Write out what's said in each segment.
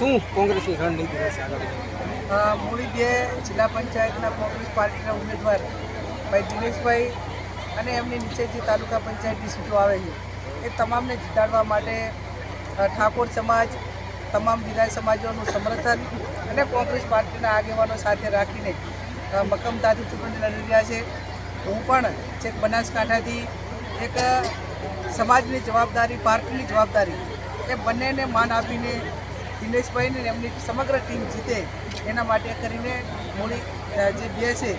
શું કોંગ્રેસની રણનીતિ રહેશે આગળ? મૂળી બે જિલ્લા પંચાયતના કોંગ્રેસ પાર્ટીના ઉમેદવાર ભાઈ દિનેશભાઈ અને એમની નીચે જે તાલુકા પંચાયતની સીટો આવે છે એ તમામને જીતાડવા માટે ઠાકોર સમાજ, તમામ વિરાય સમાજોનું સમર્થન અને કોંગ્રેસ પાર્ટીના આગેવાનો સાથે રાખીને મક્કમતાથી ચૂંટણી લડી રહ્યા છે. હું પણ છેક બનાસકાંઠાથી એક સમાજની જવાબદારી, પાર્ટીની જવાબદારી એ બંનેને માન આપીને દિનેશભાઈને એમની સમગ્ર ટીમ જીતે એના માટે કરીને મૂળી જે બે છે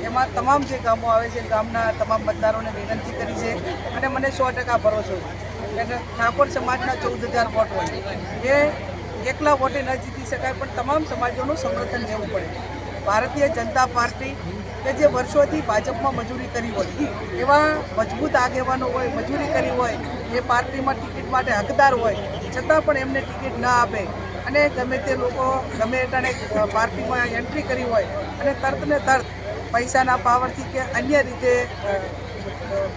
એમાં તમામ જે ગામો આવે છે ગામના તમામ મતદારોને વિનંતી કરી છે અને મને 100% ભરોસો છે કે ઠાકોર સમાજના 14,000 વોટ હોય એ એકલા વોટે ન જીતી શકાય, પણ તમામ સમાજોનું સમર્થન લેવું પડે. ભારતીય જનતા પાર્ટી કે જે વર્ષોથી ભાજપમાં મજૂરી કરી હોય એવા મજબૂત આગેવાનો હોય, મજૂરી કરી હોય, એ પાર્ટીમાં ટિકિટ માટે હકદાર હોય છતાં પણ એમને ટિકિટ ના આપે અને ગમે તે લોકો ગમે એટલાને પાર્ટીમાં એન્ટ્રી કરી હોય અને તરત ને તરત પૈસાના પાવરથી કે અન્ય રીતે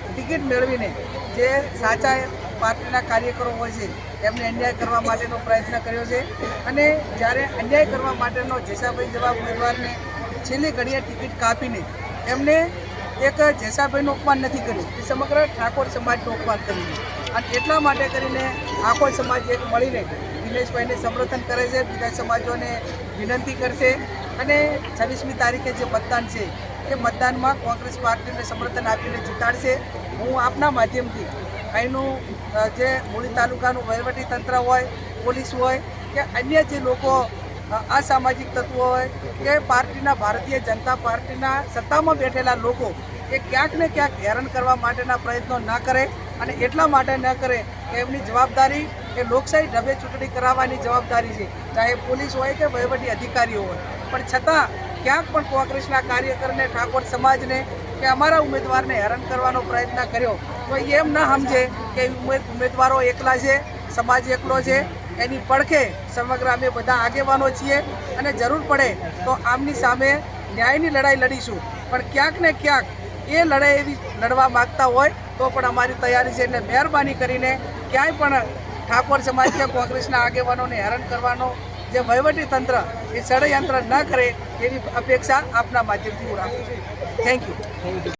ટિકિટ મેળવીને જે સાચા પાર્ટીના કાર્યકરો હોય છે એમને અન્યાય કરવા માટેનો પ્રયત્ન કર્યો છે. અને જ્યારે અન્યાય કરવા માટેનો જેસાભાઈ જેવા ઉમેદવારને છેલ્લી ઘડીએ ટિકિટ કાપીને એમને એક જેસાભાઈનું અપમાન નથી કર્યું, એ સમગ્ર ઠાકોર સમાજનું અપમાન કર્યું. અને એટલા માટે કરીને આખો સમાજ એક મળીને દિનેશભાઈને સમર્થન કરે છે, બીજા સમાજોને વિનંતી કરશે અને 26મી તારીખે જે મતદાન છે એ મતદાનમાં કોંગ્રેસ પાર્ટીને સમર્થન આપીને જીતાડશે. હું આપના માધ્યમથી અહીંનું જે મૂળી તાલુકાનું વહીવટી તંત્ર હોય, પોલીસ હોય કે અન્ય જે લોકો અસામાજિક તત્વો હોય કે પાર્ટીના, ભારતીય જનતા પાર્ટીના સત્તામાં બેઠેલા લોકો એ ક્યાંક ને ક્યાંક હેરાન કરવા માટેના પ્રયત્નો ના કરે અને એટલા માટે ન કરે કે એમની જવાબદારી એ લોકશાહી ઢબે ચૂંટણી કરાવવાની જવાબદારી છે, ચાહે પોલીસ હોય કે વહીવટી અધિકારીઓ હોય. પણ છતાં ક્યાંક પણ કોંગ્રેસના કાર્યકરને, ઠાકોર સમાજને કે અમારા ઉમેદવારને હેરાન કરવાનો પ્રયત્ન કર્યો તો એમ ના સમજે કે ઉમેદવારો એકલા છે, સમાજ એકલો છે. એની પડખે સમગ્ર અમે બધા આગેવાનો છીએ અને જરૂર પડે તો આમની સામે ન્યાયની લડાઈ લડીશું. પણ ક્યાંક ને ક્યાંક એ લડાઈ એવી લડવા માગતા હોય તો પણ અમારી તૈયારી છે. એટલે મહેરબાની કરીને ક્યાંય પણ ઠાકોર સમાજ કે કોંગ્રેસના આગેવાનોને હેરાન કરવાનો જે વહીવટી તંત્ર એ ષડયંત્ર ન કરે એવી અપેક્ષા આપના માધ્યમથી હું રાખું છું. Thank you.